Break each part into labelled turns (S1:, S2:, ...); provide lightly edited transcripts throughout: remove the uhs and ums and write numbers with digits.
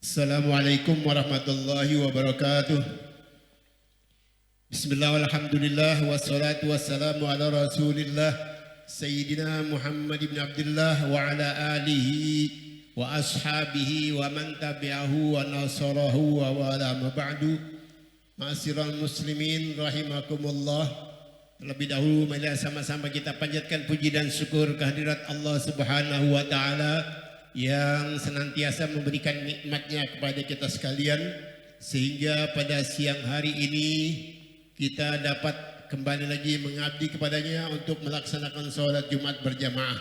S1: Assalamualaikum warahmatullahi wabarakatuh. Bismillah walhamdulillah wassalatu wassalamu ala rasulillah Sayyidina Muhammad ibn Abdullah wa ala alihi wa ashabihi wa man tabi'ahu wa nasarahu wa wala ma ba'du. Ma'asyiral muslimin rahimakumullah. Terlebih dahulu mari sama-sama kita panjatkan puji dan syukur kehadirat Allah Subhanahu wa taala yang senantiasa memberikan nikmatnya kepada kita sekalian, sehingga pada siang hari ini kita dapat kembali lagi mengabdi kepadanya untuk melaksanakan sholat Jumat berjamaah.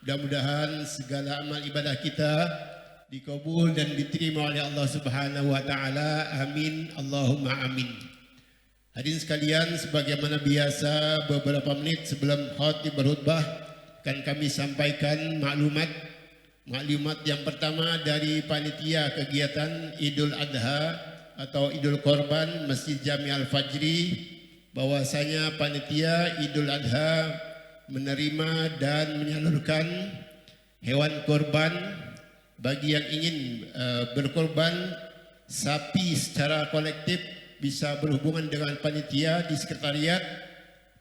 S1: Mudah-mudahan segala amal ibadah kita dikabul dan diterima oleh Allah Subhanahu wa taala. Amin Allahumma amin. Hadirin sekalian, sebagaimana biasa beberapa menit sebelum khatib berkhutbah akan kami sampaikan maklumat yang pertama dari panitia kegiatan Idul Adha atau Idul Korban Masjid Jami Al-Fajri, bahwasanya panitia Idul Adha menerima dan menyalurkan hewan korban bagi yang ingin berkorban sapi secara kolektif. Bisa berhubungan dengan panitia di sekretariat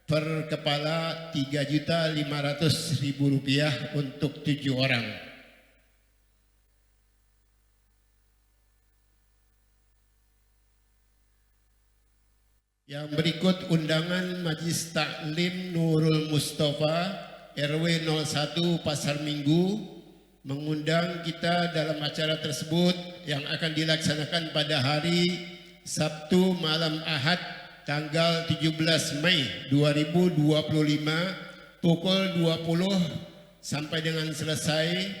S1: per kepala Rp3.500.000 untuk 7 orang. Yang berikut undangan Majlis Taklim Nurul Mustafa RW 01 Pasar Minggu mengundang kita dalam acara tersebut yang akan dilaksanakan pada hari Sabtu malam Ahad tanggal 17 Mei 2025 pukul 20 sampai dengan selesai.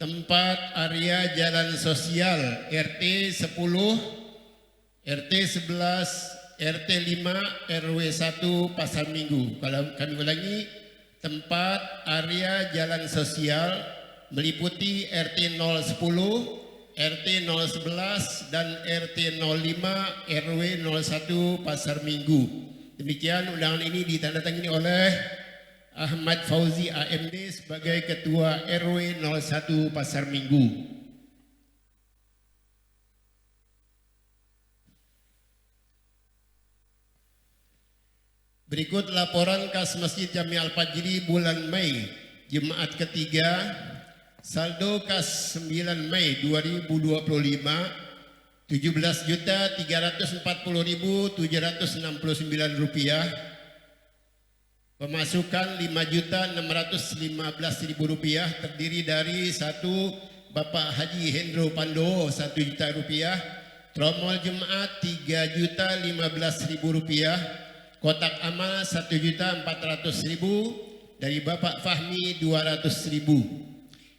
S1: Tempat area Jalan Sosial RT 10, RT 11, RT 5 RW 1 Pasar Minggu. Kalau kami ulangi, tempat area jalan sosial meliputi RT 010, RT 011 dan RT 05 RW 01 Pasar Minggu. Demikian undangan ini ditandatangani oleh Ahmad Fauzi AMD sebagai Ketua RW 01 Pasar Minggu. Berikut laporan kas Masjid Jami Al-Fajri bulan Mei Jumat ketiga. Saldo kas 9 Mei 2025 Rp17.340.769. Pemasukan Rp5.615.000 terdiri dari 1 Bapak Haji Hendro Pandowo Rp1.000.000, tromol Jumat Rp3.015.000, kotak amal Rp1.400.000 dari Bapak Fahmi Rp200.000,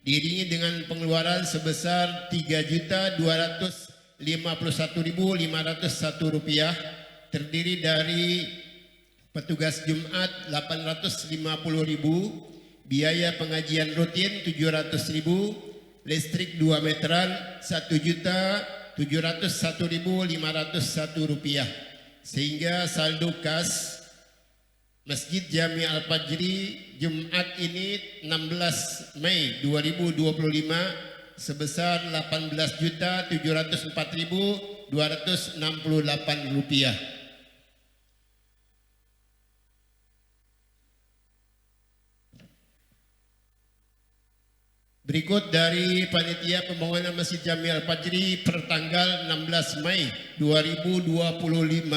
S1: diiringi dengan pengeluaran sebesar Rp3.251.501 terdiri dari petugas Jumat Rp850.000, biaya pengajian rutin Rp700.000, listrik 2 meteran Rp1.701.501, sehingga saldo kas Masjid Jami Al-Fajri Jumat ini 16 Mei 2025 sebesar Rp18.704.268. Berikut dari panitia pembangunan Masjid Jami Al-Fajri per tanggal 16 Mei 2025.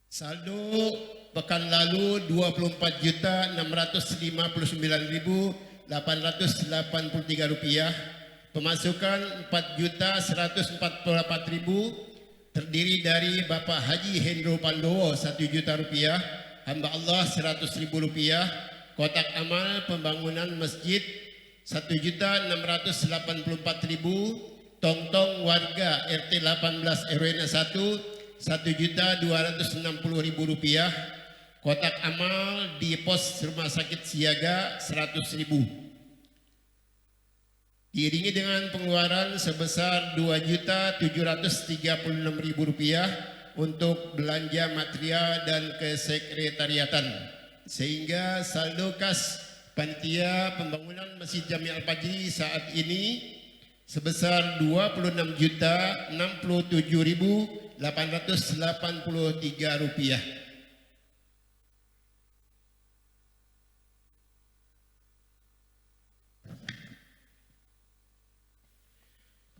S1: Saldo pekan lalu Rp24.659.883. Pemasukan Rp4.144.000 terdiri dari Bapak Haji Hendro Pandowo Rp1.000.000, hamba Allah Rp100.000, kotak amal pembangunan masjid Rp1.684.000, tong-tong warga RT 18 RW 1 Rp1.260.000, kotak amal di pos rumah sakit siaga Rp100.000, diiringi dengan pengeluaran sebesar Rp2.736.000 untuk belanja material dan kesekretariatan, sehingga saldo kas panitia pembangunan Masjid Jami Al-Fajri saat ini sebesar Rp27.067.883.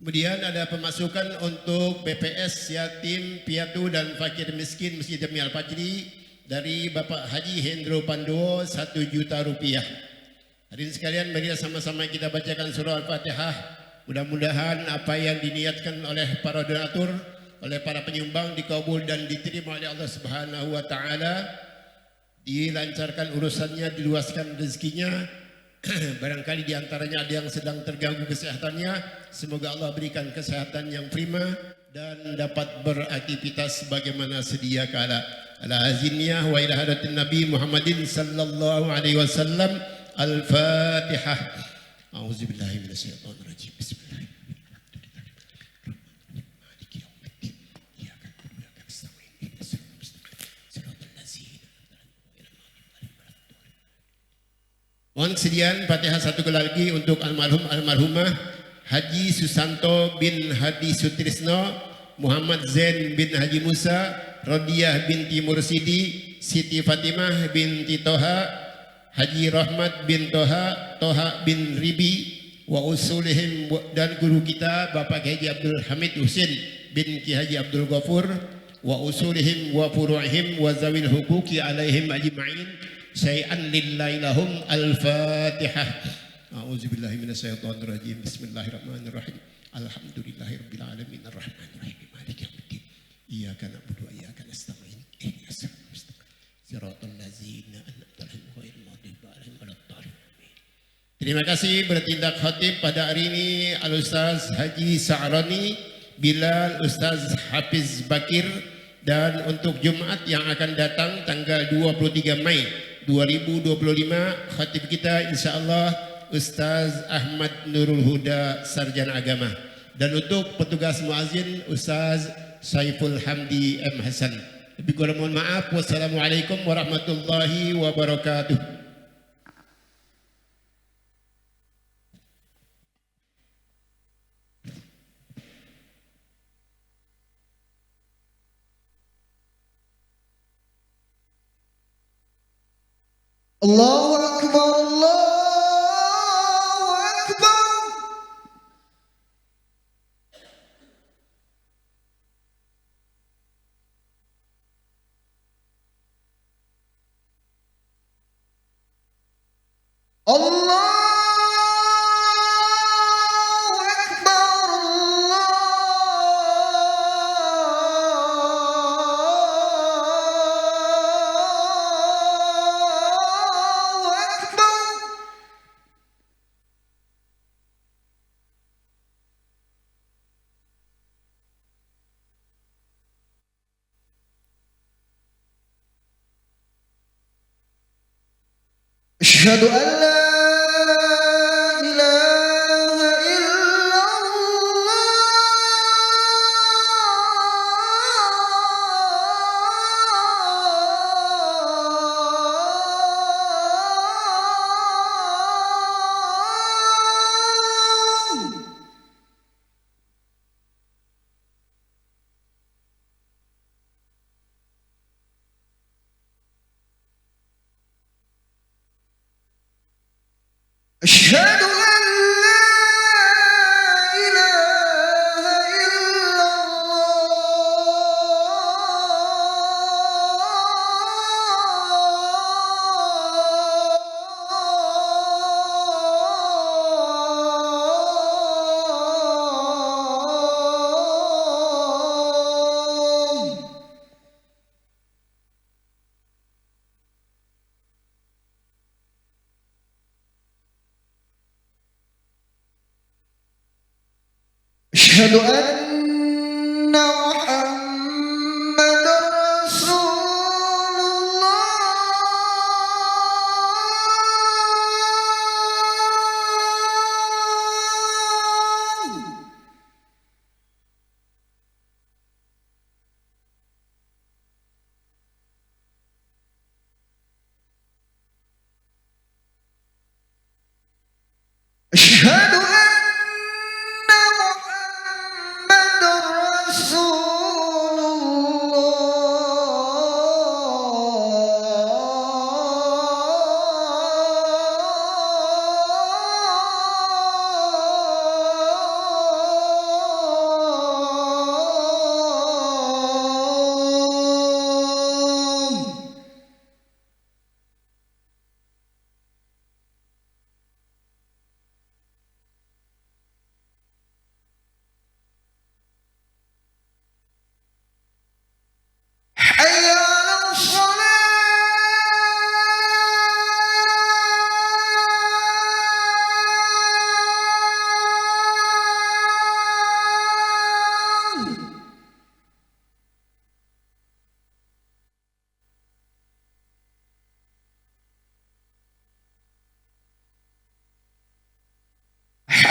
S1: Kemudian ada pemasukan untuk BPS Yatim Piatu dan Fakir Miskin Masjid Jami Al-Fajri dari Bapak Haji Hendro Pandowo Rp1 juta. Hadirin sekalian, marilah sama-sama kita bacakan surah Al-Fatihah. Mudah-mudahan apa yang diniatkan oleh para donatur, oleh para penyumbang dikabul dan diterima oleh Allah Subhanahu wa taala. Dilancarkan urusannya, diluaskan rezekinya. Barangkali diantaranya ada yang sedang terganggu kesehatannya, semoga Allah berikan kesehatan yang prima dan dapat beraktivitas sebagaimana sedia kala. Ala aziniyah wa ila hadatin Nabi Muhammadin sallallahu alaihi wasallam. Al-Fatihah. A'udzubillahi minasyaitonir rajim. Bismillahirrahmanirrahim. Mohon kesediaan Fatihah satu kali lagi untuk almarhumah Haji Susanto bin Hadi Sutrisno, Muhammad Zain bin Haji Musa, Rodiah binti Mursidi, Siti Fatimah binti Toha, Haji Rahmat bin Toha, Toha bin Ribi, wa usulihim, dan guru kita Bapak Haji Abdul Hamid Husin bin Ki Haji Abdul Ghafur, wa usulihim wa furu'ihim wa zawil hukuki alaihim ajma'in. Syai'an lillahi lahum. Al-Fatihah. A'udzubillahi minasyaitonir rajim. Bismillahirrahmanirrahim. Alhamdulillahirabbil alamin arrahmanir rahim maliki yaumiddin. Iyyaka na'budu wa iyyaka nasta'in. Ihdinas siratal mustaqim. Siratal ladzina an'amta 'alaihim ghairil maghdubi 'alaihim waladdallin. Terima kasih bertindak khatib pada hari ini Al-Ustaz Haji Sa'rani Bilal, Ustaz Hafiz Bakir, dan untuk Jumat yang akan datang tanggal 23 Mei 2025 khatib kita insyaallah Ustaz Ahmad Nurul Huda, Sarjana Agama, dan untuk petugas muazzin Ustaz Saiful Hamdi M. Hasan. Lebih kurang mohon maaf. Wassalamualaikum warahmatullahi wabarakatuh.
S2: Allahu Akbar, Allahu Akbar. Allah أشهد أن لا إله إلا الله. أشهد أن لا إله إلا الله. أشهد أن محمدا رسول الله. أشهد أن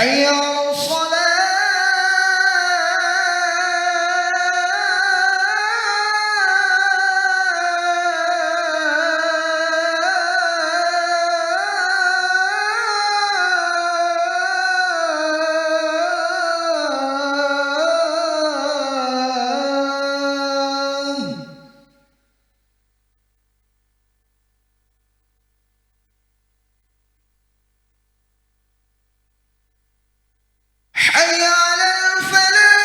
S2: حي على الصلاة حي على الفلاح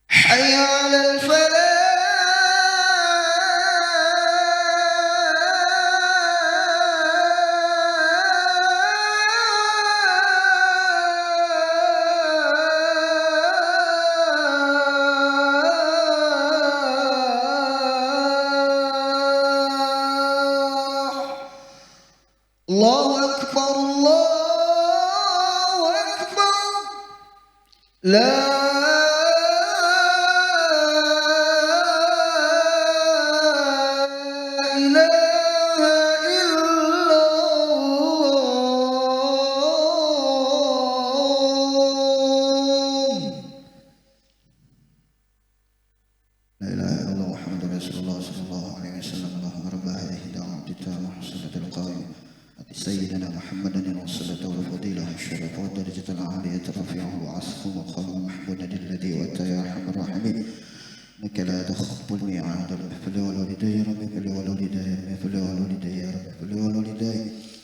S2: حي على الفلاح الله أكبر الله أكبر لا إله إلا الله لا إله إلا الله محمد رسول الله صلى الله عليه وسلم اللهم رب هذه الدعوة التامة والصلاة القائمة آت سيدنا محمدا الوصلة والفضيلة الشرف والدرجة العالية رفيعه وعصفه مقام محمودا الذي وأتى يا أرحم الراحمين إنك لا تخلف الميعاد فل والوالدي يا رب فل والوالدي فل والوالدي يا رب فل والوالدي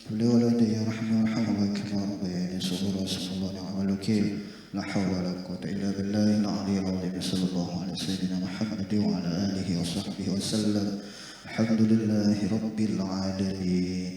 S2: فل والوالدي يا رحمن وارحمهما كما ربياني صغيرا صلى الله عليه الوكيل لا حول ولا قوة إلا بالله العلي العظيم صلى الله على سيدنا محمد وعلى آله وصحبه وسلم الحمد لله رب العالمين.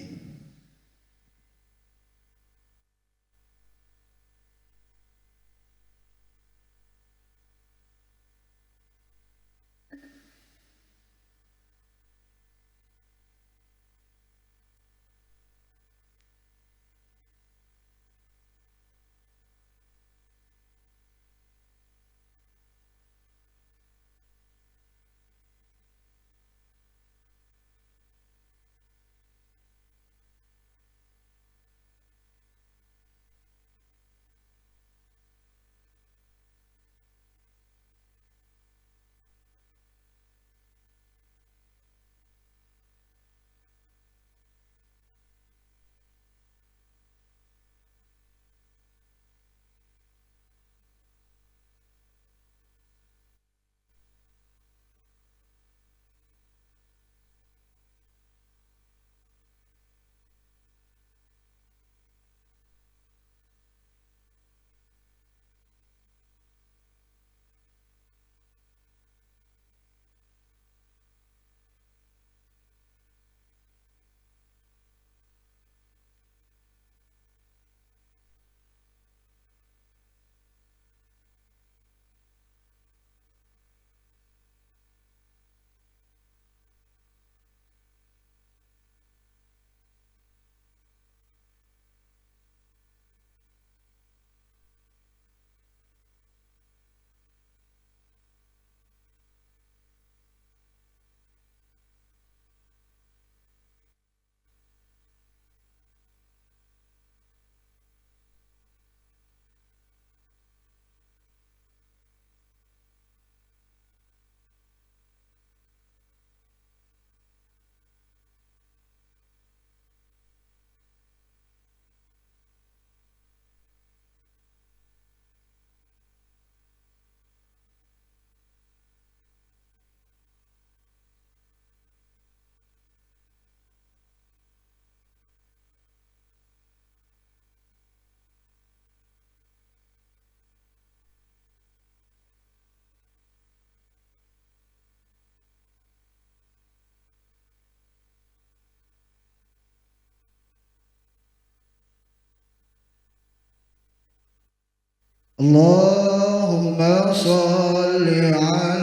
S2: اللهم صل على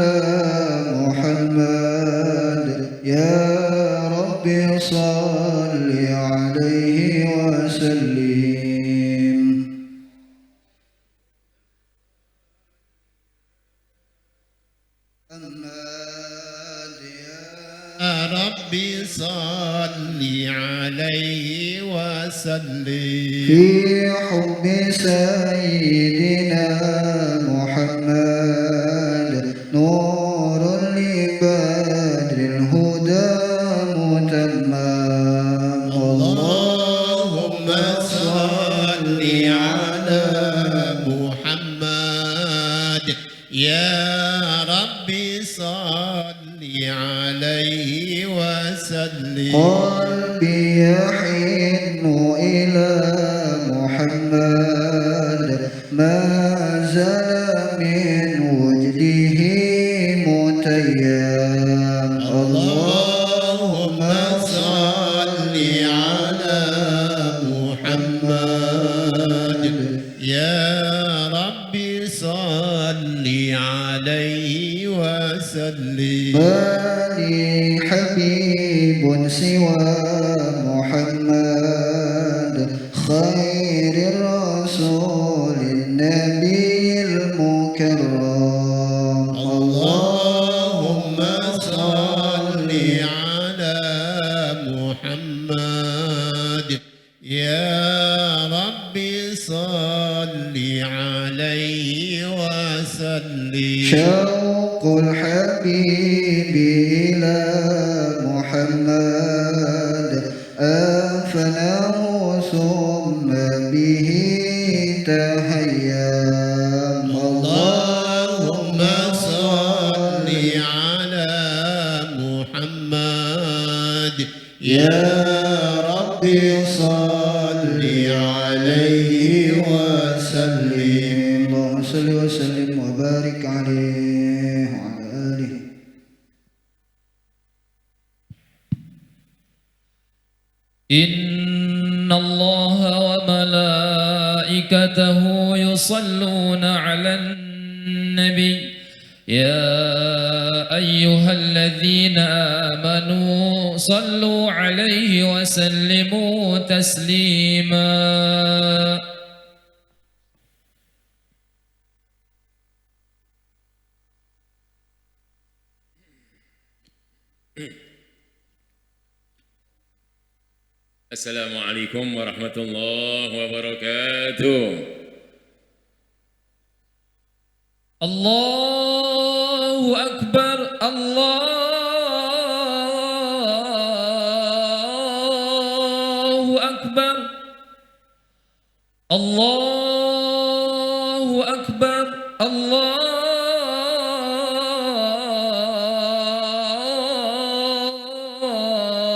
S2: محمد
S1: يا ربي صل عليه وسلم
S2: في حب سيدنا محمد نور لبدر الهدى متمم
S1: اللهم صل على محمد يا ربي صل عليه وسلم
S2: قلبي يحن إلى محمد ما زال من وجده متيم
S1: اللهم صل على محمد يا ربي صل عليه وسلم
S2: ما لي حبيب سوى محمد خير الرسول النبي المكرم
S1: اللهم صل على محمد يا ربي صل عليه وسلم
S2: شوق الحبيب إلى محمد أفناه ثم به تهيم
S1: اللهم صل على محمد يا ربي صل عليه وسلم
S2: اللهم صل وسلم وبارك عليه وعلى آله.
S3: إن الله وملائكته يصلون على النبي يا أيها الذين آمنوا صلوا عليه وسلموا تسليما.
S4: السلام عليكم ورحمة الله وبركاته.
S3: الله أكبر الله أكبر الله أكبر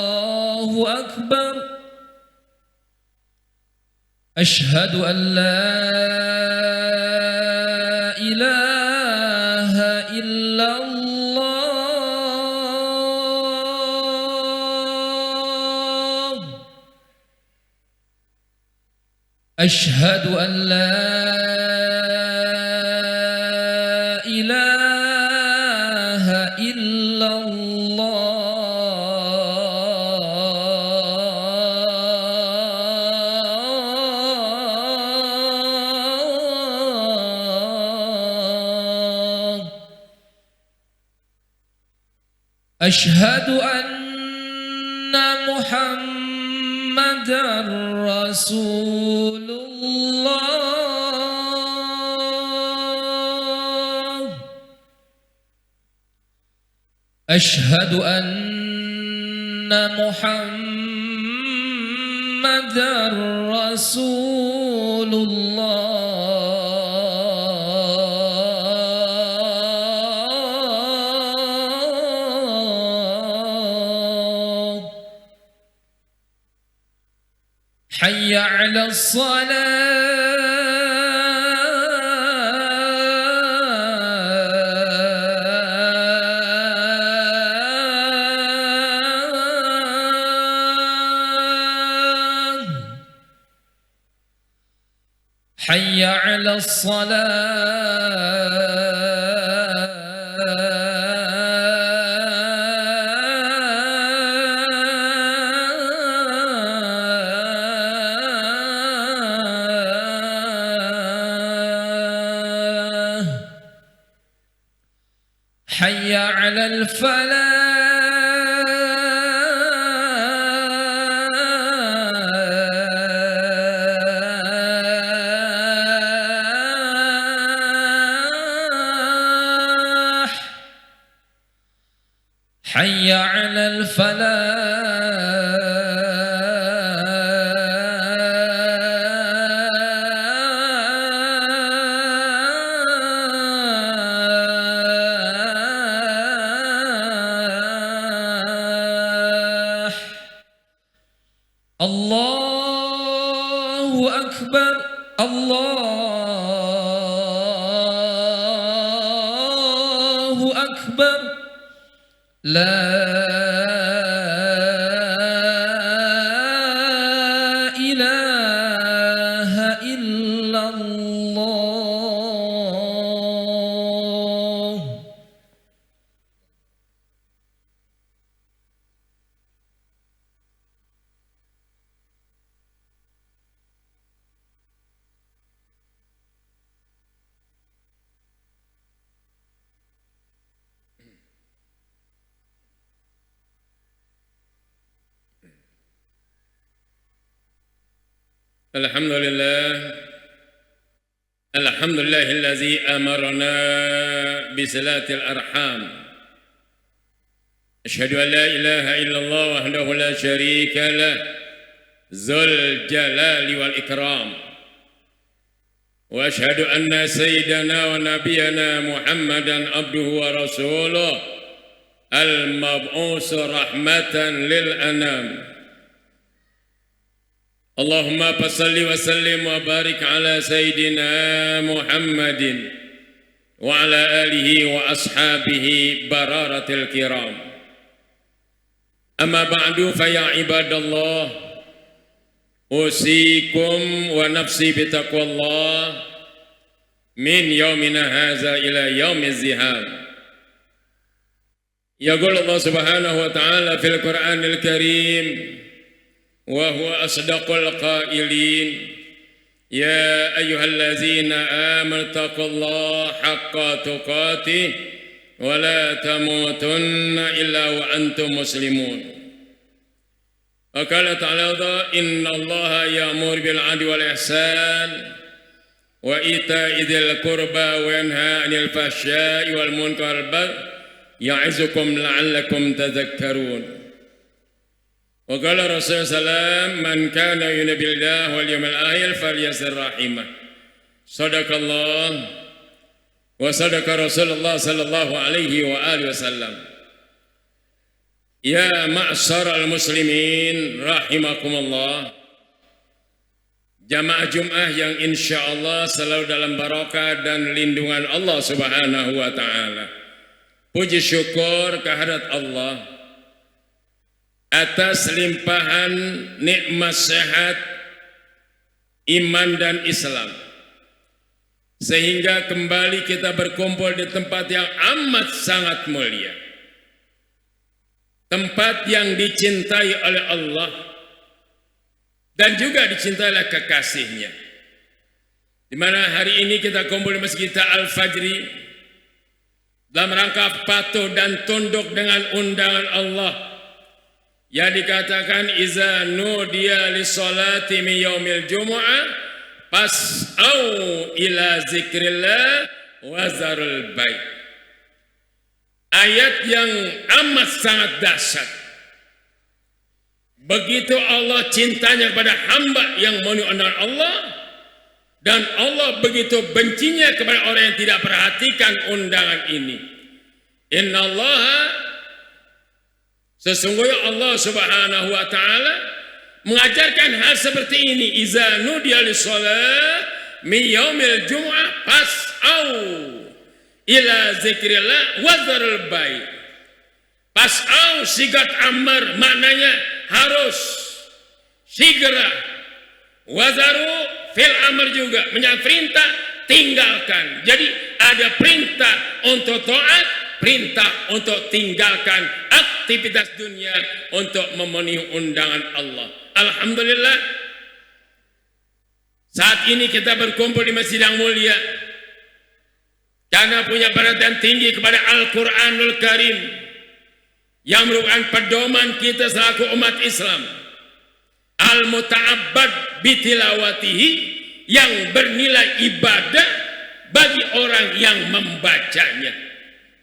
S3: الله أكبر. أشهد أن لا إله إلا الله. أشهد أن لا إله إلا الله. أشهد أن محمدًا رسول الله. أشهد أن محمدًا رسول الله. حي على الصلاة. حي على الصلاة. حي على الفلاح حي على الفلاح الله أكبر الله أكبر لا إله إلا الله.
S4: الحمد لله الذي أمرنا بصلة الأرحام. أشهد أن لا إله إلا الله وحده لا شريك له ذو الجلال والإكرام، وأشهد أن سيدنا ونبينا محمدا عبده ورسوله المبعوث رحمة للأنام. اللهم صل وسلم وبارك على سيدنا محمد وعلى آله وأصحابه برارة الكرام. أما بعد فيا عباد الله، أوصيكم ونفسي بتقوى الله من يومنا هذا إلى يوم الزحام. يقول الله سبحانه وتعالى في القرآن الكريم وهو أصدق القائلين: يا أيها الذين آمنوا اتقوا الله حق تقاته ولا تموتن إلا وأنتم مسلمون. وقال تعالى: إن الله يأمر بالعدل والإحسان وإيتاء ذي القربى وينهى عن الفحشاء والمنكر والبغي يعظكم لعلكم تذكرون. وقال الرسول صلى الله عليه وسلم: من كان يؤمن بالله واليوم الآخر فليصل رحمه. صدق الله وصدق رسول الله صلى الله عليه وآله وسلم. يا معشر المسlimin rahimakumullah. Jamaah Jum'ah yang insya Allah selalu dalam barakah dan lindungan Allah Subhanahu wa Ta'ala. Puji syukur kehadirat Allah atas limpahan nikmat sehat, iman dan Islam, sehingga kembali kita berkumpul di tempat yang amat sangat mulia, tempat yang dicintai oleh Allah dan juga dicintai oleh kekasihnya, di mana hari ini kita kumpul di Masjid Al-Fajri dalam rangka patuh dan tunduk dengan undangan Allah yang dikatakan iza nudiya lis-salati min yaumil jumu'ah fas'au ila zikrillah wa zarul bait. Ayat yang amat sangat dahsyat. Begitu Allah cintanya kepada hamba yang menu'anan Allah, dan Allah begitu bencinya kepada orang yang tidak perhatikan undangan ini. Innallaha, sesungguhnya Allah Subhanahu wa Ta'ala mengajarkan hal seperti ini. Iza nudiya lis-shalah min yaumil jumu'ah fas'au ila zikrillah wa dzarul bait. Fas'au sigat amr, maknanya harus segera. Wazaru fil amr juga menyangkut perintah, tinggalkan. Jadi ada perintah untuk taat, perintah untuk tinggalkan aktivitas dunia untuk memenuhi undangan Allah. Alhamdulillah, saat ini kita berkumpul di masjid yang mulia karena punya perhatian tinggi kepada Al-Quranul Karim yang merupakan pedoman kita selaku umat Islam, al-muta'abbad bitilawatihi, yang bernilai ibadah bagi orang yang membacanya.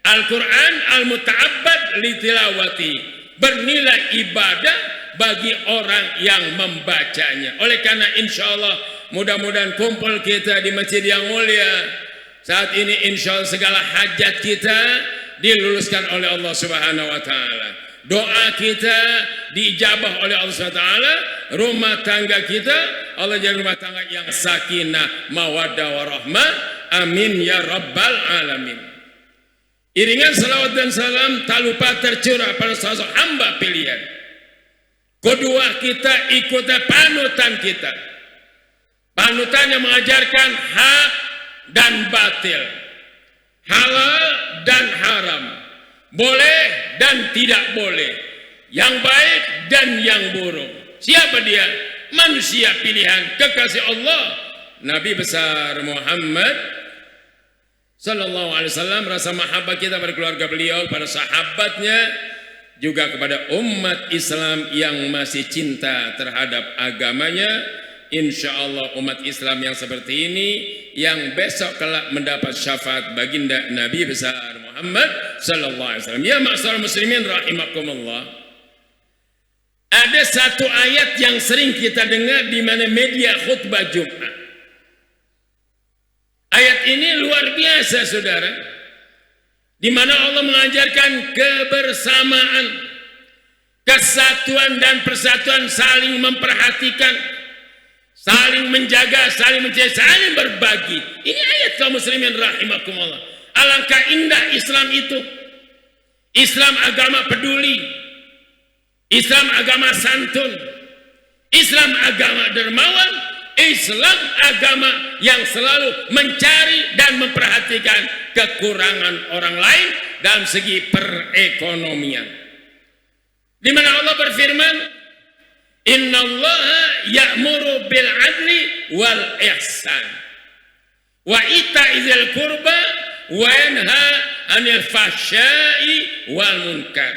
S4: Al-Quran al-muta'abbad litilawatihi, bernilai ibadah bagi orang yang membacanya. Oleh karena insya Allah mudah-mudahan kumpul kita di masjid yang mulia saat ini, insya Allah segala hajat kita diluluskan oleh Allah Subhanahu wa Ta'ala. Doa kita diijabah oleh Allah Subhanahu wa Ta'ala. Rumah tangga kita Allah jadi rumah tangga yang sakinah, mawaddah warahmah. Amin ya rabbal alamin. Iringan salawat dan salam tak lupa tercurah pada sosok hamba pilihan. Kedua kita ikuti panutan kita. Panutan yang mengajarkan hak dan batil, halal dan haram, boleh dan tidak boleh, yang baik dan yang buruk. Siapa dia? Manusia pilihan kekasih Allah, Nabi besar Muhammad sallallahu alaihi wasallam. Rasa mahabbah kita pada keluarga beliau, pada sahabatnya, juga kepada umat Islam yang masih cinta terhadap agamanya. Insya Allah umat Islam yang seperti ini yang besok kelak mendapat syafaat baginda Nabi besar Muhammad sallallahu alaihi wasallam. Ya ma'syarul muslimin rahimakumullah. Ada satu ayat yang sering kita dengar di mana media khutbah Jumat. Ayat ini luar biasa saudara, di mana Allah mengajarkan kebersamaan, kesatuan dan persatuan, saling memperhatikan, saling menjaga, saling mencintai, saling berbagi. Ini ayat kaum muslimin rahimakumullah. Alangkah indah Islam itu. Islam agama peduli, Islam agama santun, Islam agama dermawan, Islam agama yang selalu mencari dan memperhatikan kekurangan orang lain dalam segi perekonomian. Di mana Allah berfirman, innallaha ya'muru bil adli wal ihsan wa ita'izil qurba wa yanha 'anil fahsya'i wal munkar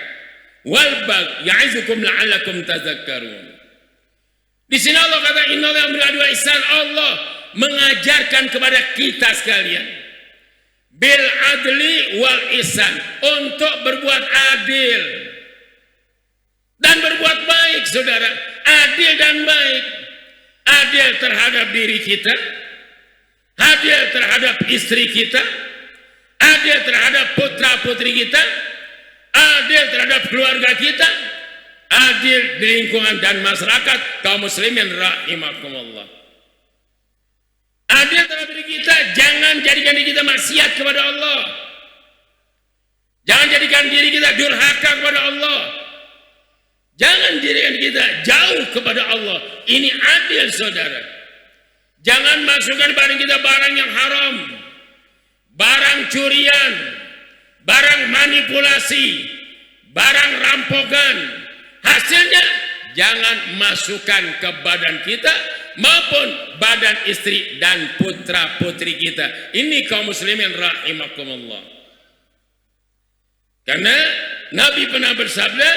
S4: wal baghi ya'izukum la'allakum tadhakkarun. Di sini Allah kata innallaha ya'muru bil adli wal ihsan. Allah mengajarkan kepada kita sekalian bil adli wal ihsan, untuk berbuat adil dan berbuat baik saudara. Adil dan baik. Adil terhadap diri kita, adil terhadap istri kita, adil terhadap putra putri kita, adil terhadap keluarga kita, adil di lingkungan dan masyarakat kaum muslimin rahimakumullah. Adil terhadap diri kita, jangan jadikan diri kita maksiat kepada Allah, jangan jadikan diri kita durhaka kepada Allah, jangan jadikan kita jauh kepada Allah. Ini adil saudara. Jangan masukkan barang kita barang yang haram, barang curian, barang manipulasi, barang rampokan. Hasilnya jangan masukkan ke badan kita maupun badan istri dan putra putri kita. Ini kaum muslimin rahimakumullah. Karena Nabi pernah bersabda,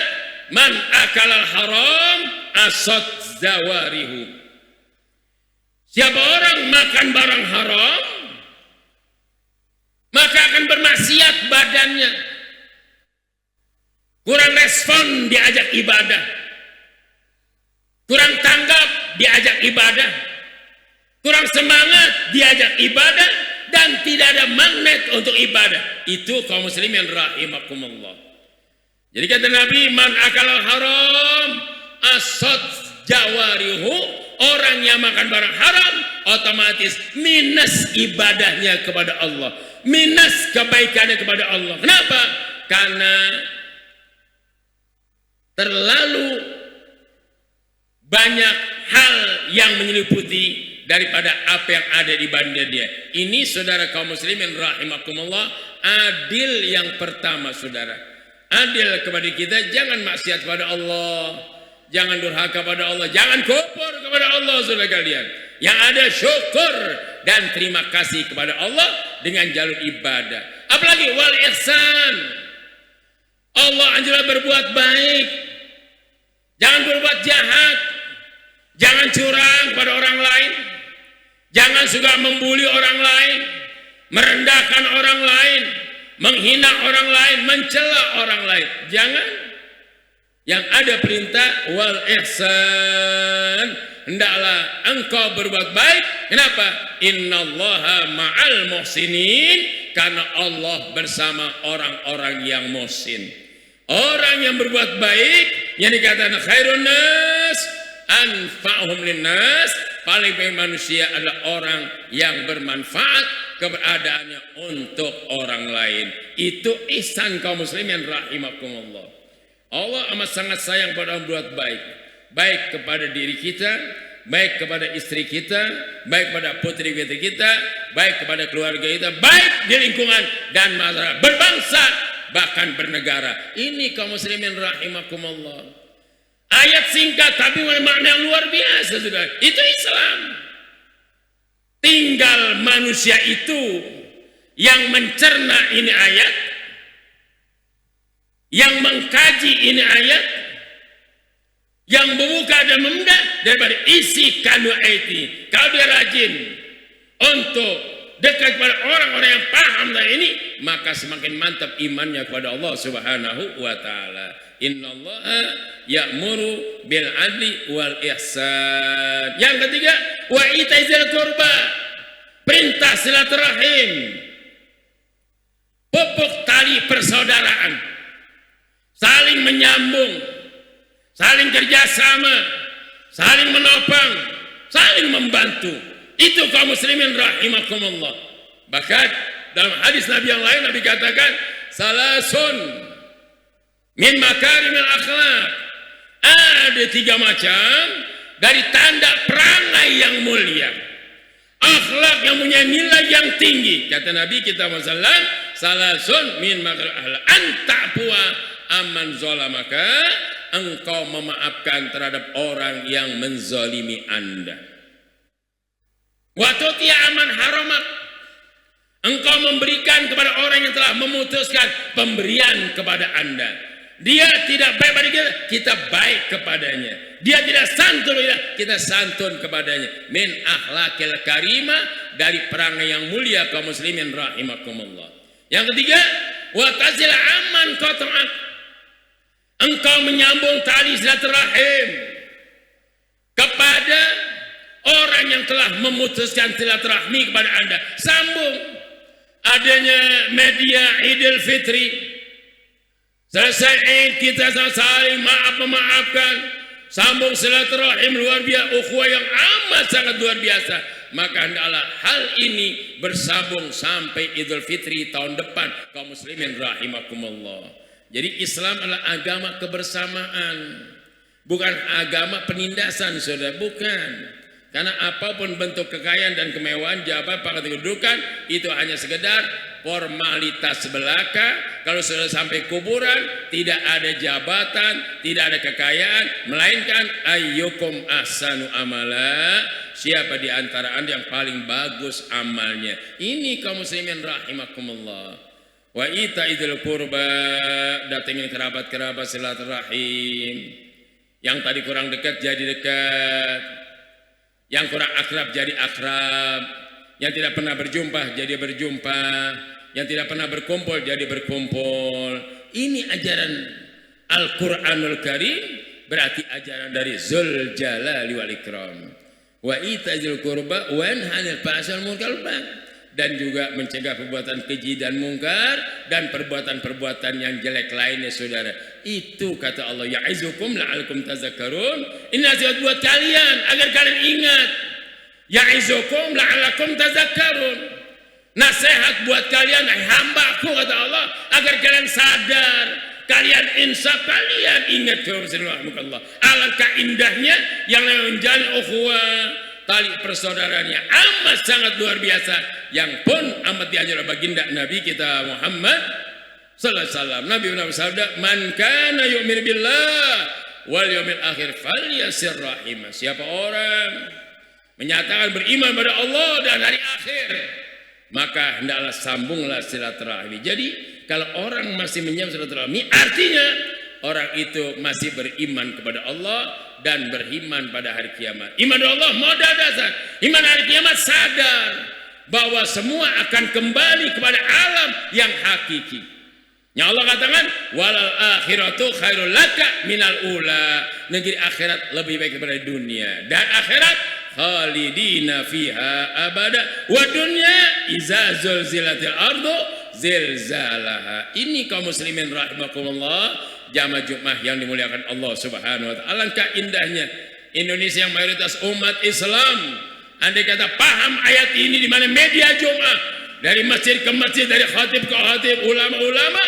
S4: man akalal haram asad zawarihu. Siapa orang makan barang haram, maka akan bermaksiat badannya, kurang respon diajak ibadah, kurang tanggap diajak ibadah, kurang semangat diajak ibadah, dan tidak ada magnet untuk ibadah. Itu kaum muslimin rahimakumullah. Jadi kata Nabi, man akal haram asad jawarihu, orang yang makan barang haram otomatis minus ibadahnya kepada Allah, minus kebaikannya kepada Allah. Kenapa? Karena terlalu banyak hal yang menyeliputi daripada apa yang ada di badan dia. Ini saudara kaum muslimin rahimakumullah, adil yang pertama saudara. Adil kepada kita, jangan maksiat kepada Allah, jangan durhaka kepada Allah, jangan kufur kepada Allah saudara kalian. Yang ada syukur dan terima kasih kepada Allah dengan jalur ibadah. Apalagi wal ihsan. Allah anjurkan berbuat baik. Jangan berbuat jahat. Jangan curang pada orang lain. Jangan suka membuli orang lain, merendahkan orang lain, menghina orang lain, mencela orang lain. Jangan. Yang ada perintah wal ihsan. Hendaklah engkau berbuat baik. Kenapa? Innallaha ma'al muhsinin. Karena Allah bersama orang-orang yang muhsin. Orang yang berbuat baik, yang dikatakan khairun nas anfa'uhum linnas, paling baik manusia adalah orang yang bermanfaat keberadaannya untuk orang lain. Itu ihsan kaum muslimin rahimakumullah. Allah amat sangat sayang pada orang berbuat baik. Baik kepada diri kita, baik kepada istri kita, baik kepada putri kita, baik kepada keluarga kita, baik di lingkungan dan masyarakat, berbangsa, bahkan bernegara. Ini kaum muslimin rahimakumullah. Ayat singkat tapi makna yang luar biasa, sudah. Itu Islam. Tinggal manusia itu yang mencerna ini ayat, yang mengkaji ini ayat, yang membuka dan membuka daripada isi kandung ayat ini. Kalau dia rajin untuk dekat kepada orang-orang yang paham tentang ini, maka semakin mantap imannya kepada Allah Subhanahu wa taala. Innallaha ya'muru bil adli wal ihsan. Yang ketiga, wa itaizil qurba. Perintah silaturahim. Pupuk tali persaudaraan. Saling menyambung, saling kerjasama, saling menopang, saling membantu. Itu kaum muslimin rahimakumullah. Bahkan dalam hadis Nabi yang lain, Nabi katakan, salasun min makarimil akhlak. Ada 3 macam dari tanda perangai yang mulia, akhlak yang punya nilai yang tinggi. Kata Nabi kita Muhammad, salasun min makarimil akhlak, anta'puwa aman zolamaka, engkau memaafkan terhadap orang yang menzalimi anda. Watutia aman haramak, engkau memberikan kepada orang yang telah memutuskan pemberian kepada anda. Dia tidak baik pada kita, kita baik kepadanya. Dia tidak santun, kita santun kepadanya. Min akhlakil karimah, dari perangai yang mulia kaum muslimin rahimakumullah. Yang ketiga, watazil aman qata'at, engkau menyambung tali silaturahim kepada orang yang telah memutuskan silaturahmi kepada anda. Sambung. Adanya media Idul Fitri, selesai Id kita saling memaafkan, sambung silaturahim luar biasa, ukhuwah yang amat sangat luar biasa. Maka hendaklah hal ini bersambung sampai Idul Fitri tahun depan kaum muslimin rahimakumullah. Jadi Islam adalah agama kebersamaan, bukan agama penindasan, saudara, bukan. Karena apapun bentuk kekayaan dan kemewahan, jabatan, pangkat, kedudukan, itu hanya sekedar formalitas belaka. Kalau sudah sampai kuburan, tidak ada jabatan, tidak ada kekayaan, melainkan ayyukum ahsanu amala, siapa di antara anda yang paling bagus amalnya. Ini kaum muslimin rahimakumullah. Wa ita idul qurba, datengin kerabat-kerabat silaturahim. Yang tadi kurang dekat jadi dekat, yang kurang akrab jadi akrab, yang tidak pernah berjumpa jadi berjumpa, yang tidak pernah berkumpul jadi berkumpul. Ini ajaran Al-Quranul Karim, berarti ajaran dari Zul Jalali wal Ikram. Wa ita idul qurba wa anhanil fahsya'i wal munkar, dan juga mencegah perbuatan keji dan mungkar dan perbuatan-perbuatan yang jelek lainnya, saudara. Itu kata Allah, ya'izukum la'alakum tazakkarun. Ini nasihat buat kalian agar kalian ingat. Ya'izukum la'alakum tazakkarun. Nasihat buat kalian, hambaku kata Allah, agar kalian sadar, kalian insaf, kalian ingat. Alangkah indahnya yang menjalin ukhuwah, tali persaudaraannya amat sangat luar biasa, yang pun amat diajar baginda Nabi kita Muhammad sallallahu alaihi wasallam. Nabi bersabda, "Man kana yu'minu billah wal yawmil akhir falyasir rahimah." Siapa orang menyatakan beriman pada Allah dan hari akhir, maka hendaklah sambunglah silaturahmi. Jadi kalau orang masih menyambung silaturahmi, artinya orang itu masih beriman kepada Allah dan beriman pada hari kiamat. Iman kepada Allah modal dasar. Iman hari kiamat sadar bahwa semua akan kembali kepada alam yang hakiki. Yang Allah katakan, walal akhiratu khairul laka minal ula. Negeri akhirat lebih baik daripada dunia. Dan akhirat khalidina fiha abada. Wa dunya iza zulzilatil ardu zilzalaha. Ini kaum muslimin rahimakumullah, jamaah Jumat yang dimuliakan Allah Subhanahu wa taala. Alangkah indahnya Indonesia yang mayoritas umat Islam. Andai kata paham ayat ini di mana media Jumat, dari masjid ke masjid, dari khatib ke khatib, ulama-ulama,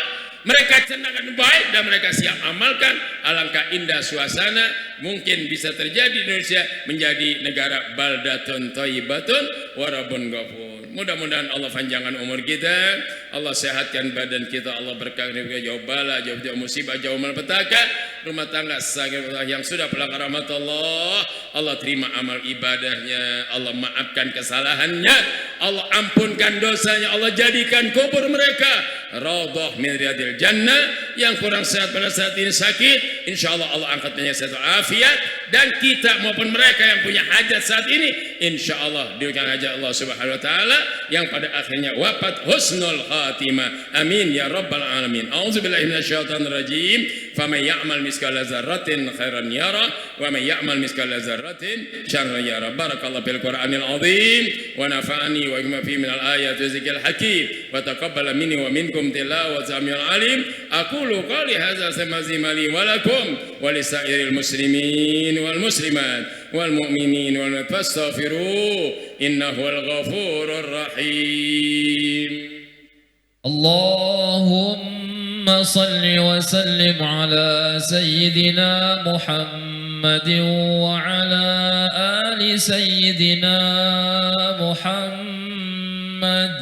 S4: mereka cenderung baik dan mereka siap amalkan, alangkah indah suasana. Mungkin bisa terjadi Indonesia menjadi negara baldatun thayyibatun wa rabbun ghafur. Mudah-mudahan Allah panjangkan umur kita, Allah sehatkan badan kita, Allah berkahi kita, jauh bala, jauh musibah, jauh malapetaka, rumah tangga yang sudah pelanggar rahmat Allah, Allah terima amal ibadahnya, Allah maafkan kesalahannya, Allah ampunkan dosanya, Allah jadikan kubur mereka raudhah min riyadil jannah. Yang kurang sehat pada saat ini sakit, insyaallah Allah angkat menjadi sehat afiat, dan kita maupun mereka yang punya hajat saat ini, insyaallah diberikan hajat Allah Subhanahu wa taala yang pada akhirnya wafat husnul khatimah. Amin ya rabbal alamin. A'udzubillahi minasyaitonir rajim. Faman ya'mal miskala dzarratin khairan yara wa man ya'mal miskala dzarratin syarran yara. Barakallahu fil Qur'anil azim wa nafa'ani wa bima fihi minal ayati wa zikril hakim wa taqabbala minni wa minkum tilawatan samiul alim. Aqulu qali hadza samazimali wa lakum wa lisairil muslimin wal muslimat wal mu'minin wal fastaghfiru innahu wal ghafurur rahim.
S3: Allahumma salli wa sallim ala sayyidina Muhammadin wa ala ali sayyidina Muhammad.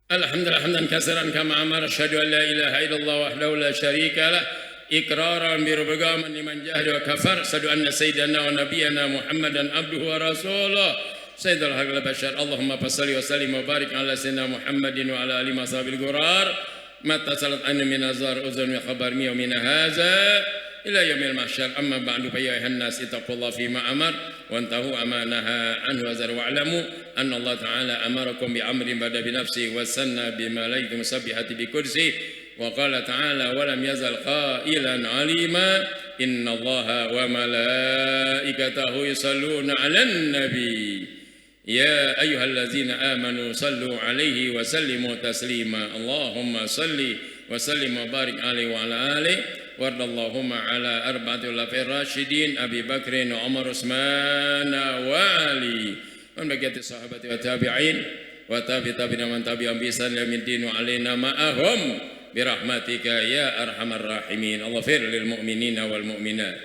S4: Alhamdulillah hamdan katsiran kama amara, asyhadu an la ilaha illallah wahdahu la syarika lah, iqraran bi rubagaman liman jahada wa kafar, asyhadu anna sayyidana wa nabiyyana Muhammadan abduhu wa rasuluh sayyidul haqqil bashar. Allahumma shalli wa sallim wa barik ala sayyidina Muhammadin wa ala alihi washabil gurar mata salat anna min azhar uzun wa khabar mi wa min hadza ila yaumil mahsyar. Amma ba'du fa ya ayuhan nas ittaqullaha fi ma amar wa antahu amanaha anhu wa zar wa'lamu anna Allah ta'ala amarakum bi amrin bada bi nafsi wa sanna bi malaikati musabbihati bi kursi wa qala ta'ala wa lam yazal qailan alima inna Allaha wa malaikatahu yusalluna 'alan nabi ya ayyuhallazina amanu sallu 'alaihi wa sallimu taslima. Allahumma salli wa sallim wa barik 'alaihi wa ala alihi wardallahumma ala arba'atil khulafa'ir rasyidin Abi Bakrin wa Umar Utsman wa Ali wa baqiyati sahabati wa tabi'in wa tabi'in man tabi'ahum bi ihsan ila yaumid wa alaina ma'ahum bi rahmatika ya arhamar rahimin. Allahfir lil mu'minina wal mu'minat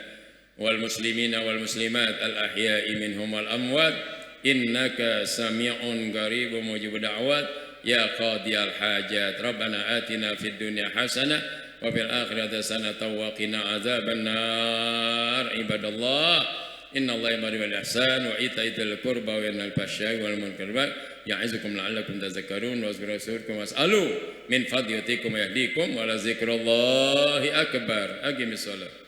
S4: wal muslimina wal muslimat al ahya'i minhum wal amwat innaka sami'un qaribun mujibud da'wat ya qadiyal hajat. Rabbana atina fid dunya hasanah wa fil akhirati hasanatan wa qina adzabannar. Ibadallah, innallaha ya'muru bil ihsan wa ita'idzil qurba wa yanha 'anil fahsya'i wal munkari ya'izukum la'allakum tadhakkarun wa azkurukum was'alu min fadlatikum wa yahdikum wa la zikrullahi akbar. Aqimis shalah.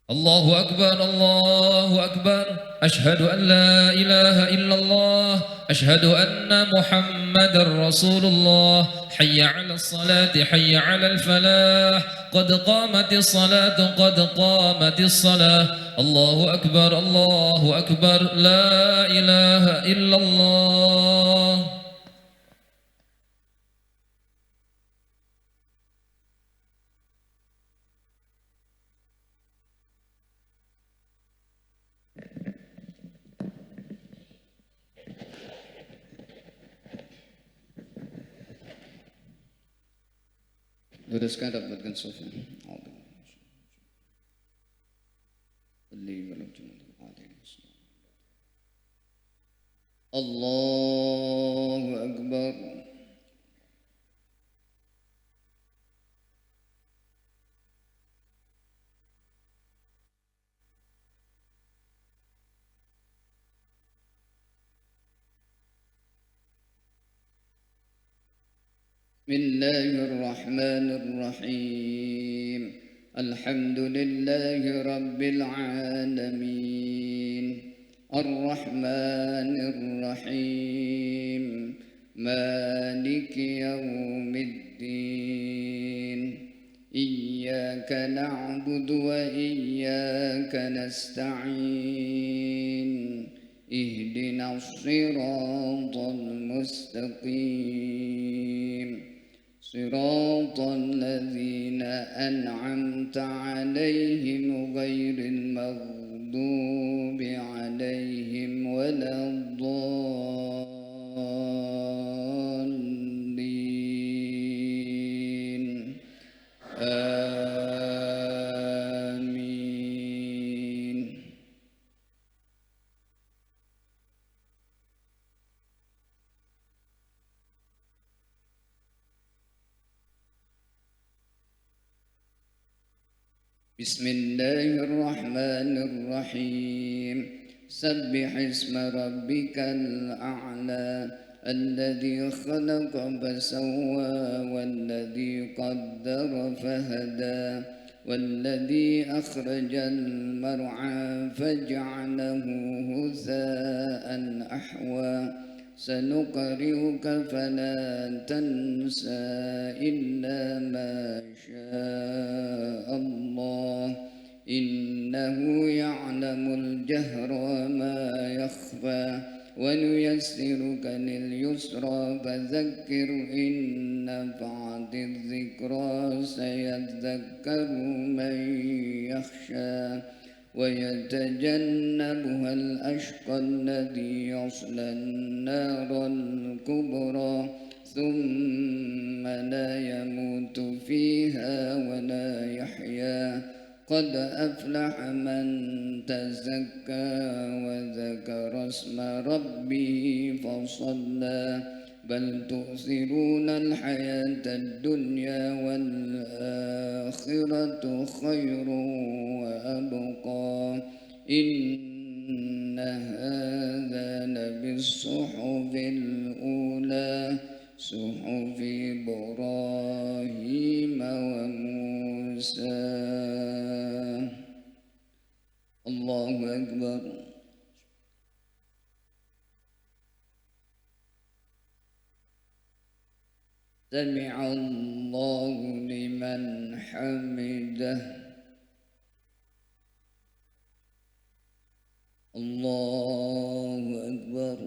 S3: الله أكبر الله أكبر أشهد أن لا إله إلا الله أشهد أن محمد رسول الله حي على الصلاة حي على الفلاح قد قامت الصلاة قد قامت الصلاة الله أكبر لا إله إلا الله.
S2: Luruskan dapatkan sofa. Allahu Akbar.
S5: بسم الله الرحمن الرحيم الحمد لله رب العالمين الرحمن الرحيم مالك يوم الدين إياك نعبد وإياك نستعين اهدنا الصراط المستقيم صراط الذين أنعمت عليهم غير المغضوب عليهم ولا الضالين آمين. بسم الله الرحمن الرحيم سبح اسم ربك الأعلى الذي خلق فسوى والذي قدر فهدى والذي أخرج المرعى فجعله هثاء أحوى سنقرئك فلا تنسى إلا ما شاء الله إنه يعلم الجهر وما يخفى ونيسرك لليسرى فذكر إن نفعت الذكرى سيذكر من يخشى ويتجنبها الأشقى الذي يصلى النار الكبرى ثم لا يموت فيها ولا يحيا قد أفلح من تزكى وذكر اسم ربه فصلى بل تؤثرون الحياة الدنيا والآخرة خير وأبقى إن هذا لبالصحف الأولى صحف إبراهيم وموسى. الله أكبر. سمع الله لمن حمده. الله أكبر.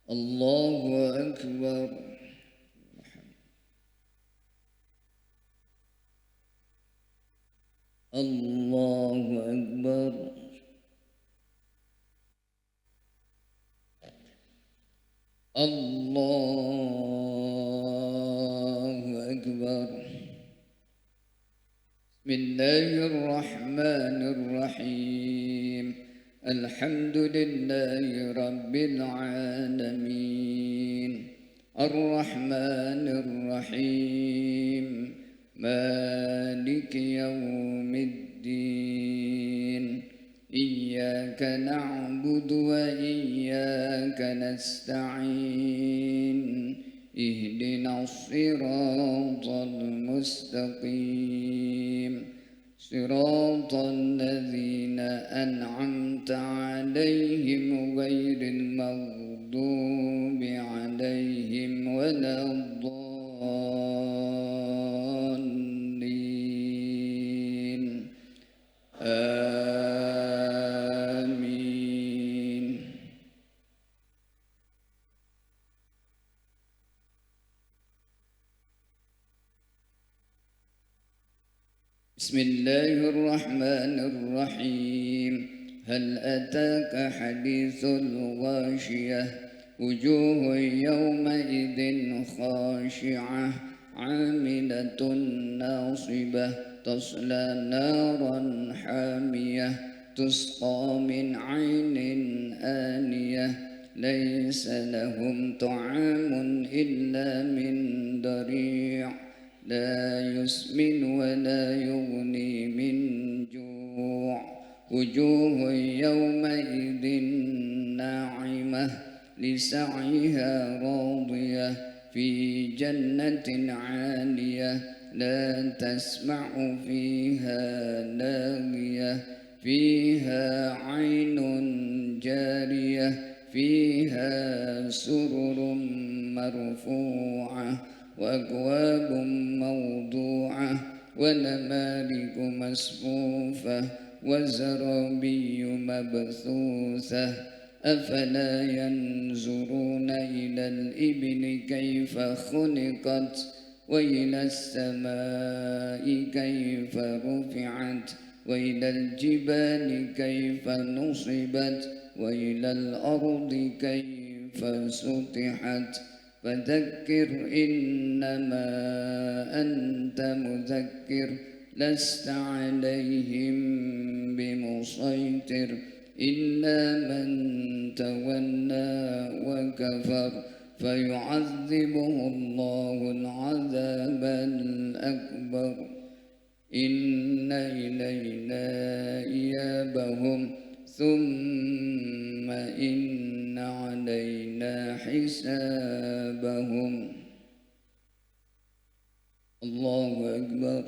S5: الله أكبر. الله أكبر. الله أكبر. بسم الله الرحمن الرحيم الحمد لله رب العالمين الرحمن الرحيم مالك يوم الدين إياك نعبد وإياك نستعين اهدنا الصراط المستقيم صراط الذين أنعمت عليهم غير المغضوب عليهم ولا الضالين آمين. بسم الله الرحمن الرحيم هل أتاك حديث الغاشية وجوه يومئذ خاشعة عاملة ناصبة تصلى نارا حامية تسقى من عين آنية ليس لهم طعام إلا من ضريع لا يسمن ولا يغني من جوع وجوه يومئذ ناعمة لسعيها راضية في جنة عالية لا تسمع فيها لاغية فيها عين جارية فيها سرر مرفوعة وأكواب موضوعة ونمارق مصفوفة وزرابي مبثوثة أفلا ينظرون إلى الإبل كيف خلقت وإلى السماء كيف رفعت وإلى الجبال كيف نصبت وإلى الأرض كيف سطحت فذكر إنما أنت مذكر لست عليهم بمسيطر إلا من تولى وكفر فيعذبه الله العذاب الأكبر إن إلينا إيابهم ثم إن علينا حسابهم. الله أكبر.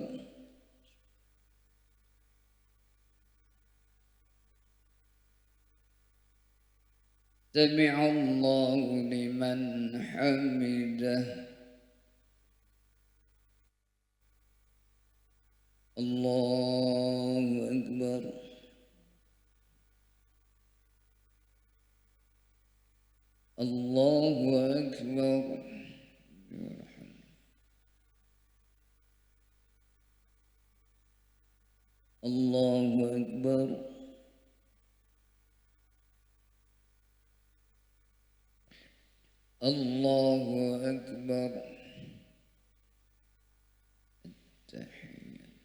S5: سمع الله لمن حمده. الله أكبر. الله أكبر. الله أكبر. الله أكبر. التحيات.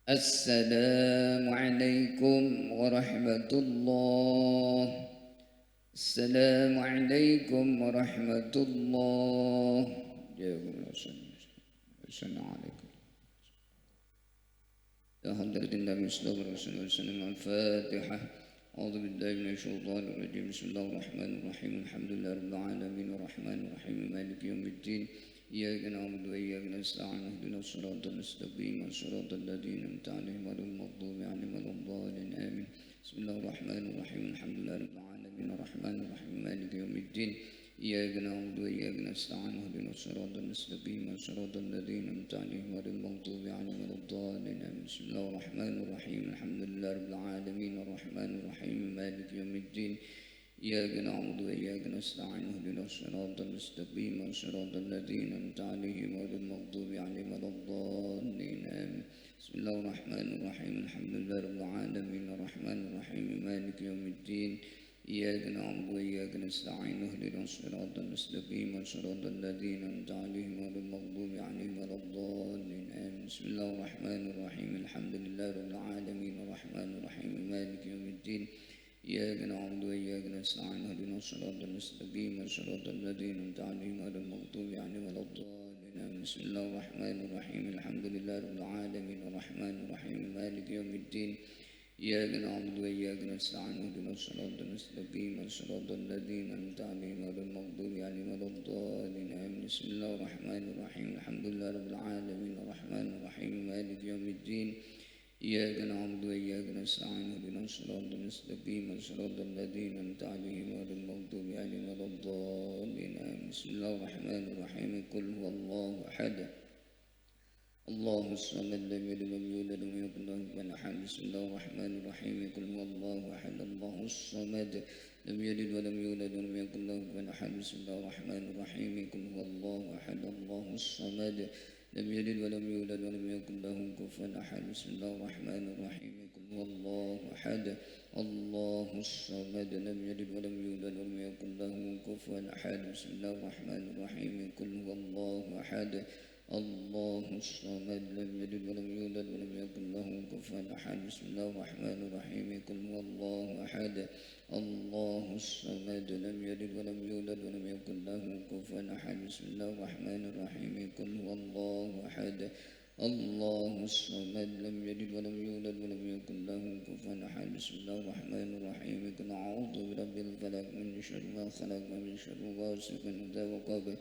S5: السلام عليكم ورحمة الله. السلام عليكم ورحمة الله. السلام عليكم يا حضرة النبي صلى الله عليه وسلم. الفاتحة. أعوذ بالله من الشيطان الرجيم. بسم الله الرحمن الرحيم. الحمد لله رب العالمين الرحمن الرحيم مالك يوم الدين. إياك نعبد وإياك نستعين اهدنا الصراط المستقيم صراط الذين أنعمت عليهم غير المغضوب عليهم ولا الضالين آمين. بسم الله الرحمن الرحيم. الحمد لله رب العالمين الرحمن الرحيم مالك يوم الدين. إياك نعبد وإياك نستعين اهدنا الصراط المستقيم صراط الذين أنعمت عليهم غير المغضوب عليهم ولا الضالين آمين. بسم الله الرحمن الرحيم. الحمد لله رب العالمين الرحمن الرحيم مالك يوم الدين. إياك نعبد وإياك نستعين اهدنا الصراط المستقيم صراط الذين أنعمت عليهم غير المغضوب عليهم ولا الضالين آمين. بسم الله الرحمن الرحيم. الحمد لله رب العالمين الرحمن الرحيم مالك يوم الدين. إياك نعبد وإياك نستعين اهدنا الصراط المستقيم صراط الذين أنعمت عليهم غير المغضوب عليهم ولا الضالين آمين. بسم الله الرحمن الرحيم. الحمد لله رب العالمين الرحمن الرحيم مالك يوم الدين. إياك نعبد وإياك نستعين اهدنا الصراط المستقيم صراط الذين أنعمت عليهم غير المغضوب عليهم ولا الضالين آمين. بسم الله الرحمن الرحيم. الحمد لله رب العالمين الرحمن الرحيم مالك يوم الدين. إياك نعبد وإياك نستعين اهدنا الصراط المستقيم صراط الذين أنعمت عليهم غير المغضوب عليهم ولا الضالين آمين. بسم الله الرحمن الرحيم. الحمد لله رب العالمين الرحمن الرحيم مالك يوم الدين. إياك نعبد وإياك نستعين اهدنا الصراط المستقيم صراط الذين أنعمت عليهم غير المغضوب عليهم ولا الضالين آمين. بسم الله الرحمن الرحيم. قل هو الله أحد الله الصمد لم يلد ولم يولد ولم يكن له كفوا أحد. بسم الله الرحمن الرحيم. قل هو الله أحد الله الصمد لم يلد ولم يولد ولم يكن له كفوا أحد. بسم الله الرحمن الرحيم. قل هو الله أحد الله الصمد لم يلد ولم يولد ولم يكن له كفوا أحد. بسم الله الرحمن الرحيم. قل هو الله أحد الله الصمد لم يلد ولم يولد ولم يكن له كفوا أحد بسم الله الرحمن الرحيم قل هو الله أحد الله الصمد لم يلد ولم يولد ولم يكن له كفوا أحد بسم الله الرحمن الرحيم قل هو الله أحد الله الصمد لم يلد ولم يولد ولم يكن له كفوا أحد بسم الله الرحمن الرحيم قل هو الله أحد الله الصمد لم يلد ولم يولد ولم يكن له كفوا أحد بسم الله الرحمن الرحيم قل أعوذ برب الفلق من شر ما خلق ومن شر غاسق إذا وقب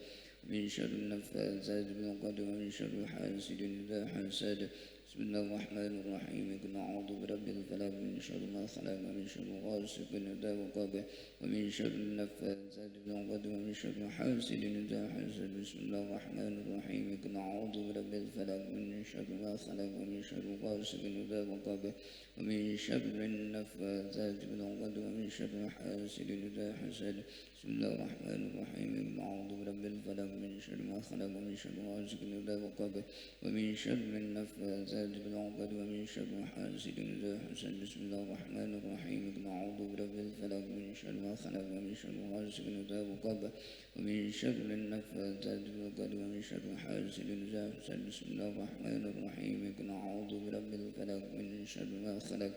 S5: من شر النفاثات بالعقد ومن شر حاسد إذا حسد بسم الله الرحمن الرحيم قل أعوذ برب الفلق من شر ما خلق ومن شر غاسق إذا وقب ومن شر النفاثات بالعقد ومن شر حاسد إذا حسد بسم الله الرحمن الرحيم قل أعوذ برب الفلق من شر ما خلق ومن شر غاسق إذا وقب ومن شر النفاثات بالعقد ومن شر حاسد إذا حسد بسم الله الرحمن الرحيم قل أعوذ برب الفلق من شر ما خلق ومن شر غاسق إذا وقب ومن شر النفاثات بالعقد ومن شر حاسد إذا حسد بسم الله الرحمن الرحيم قل أعوذ برب الفلق من شر ما خلق ومن شر غاسق إذا وقب ومن شر النفاثات بالعقد ومن شر حاسد إذا حسد بسم الله الرحمن الرحيم قل أعوذ برب الفلق من شر ما خلق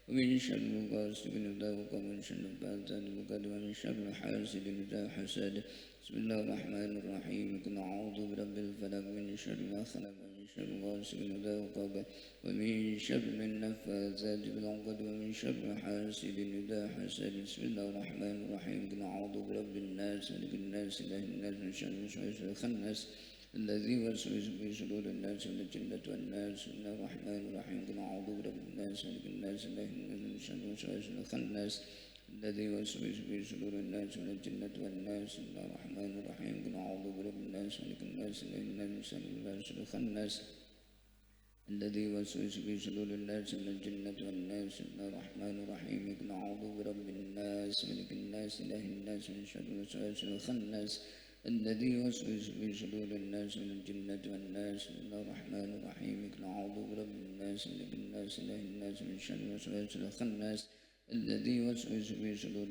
S5: ومن شر غاسق إذا وقب ومن شر النفاثات بالعقد ومن شر حاسد إذا حسد بسم الله الرحمن الرحيم قل أعوذ برب الفلق من شر ما خلق ومن شر غاسق إذا وقب ومن شر النفاثات بالعقد ومن شر حاسد إذا حسد بسم الله الرحمن الرحيم قل أعوذ برب الناس ملك الناس إله الناس من شر الوسواس الخناس الذي يوسوس في صدور الناس من الجنة والناس بسم الله الرحمن الرحيم قل أعوذ برب الناس ملك الناس إله الناس من شر الوسواس الخناس الذي يوسوس في صدور الناس من الجنة والناس بسم الله الرحمن الرحيم قل أعوذ برب الناس ملك الناس إله الناس من شر الوسواس الخناس الذي يوسوس في صدور الناس من الجنة والناس بسم الله الرحمن الرحيم قل أعوذ برب الناس ملك الناس إله الناس من شر الوسواس الخناس الذي يوسوس في صدور الناس من الجنة والناس بسم الله الرحمن الرحيم قل أعوذ برب الناس ملك الناس إله الناس من شر الوسواس الخناس الذي يوسوس في صدور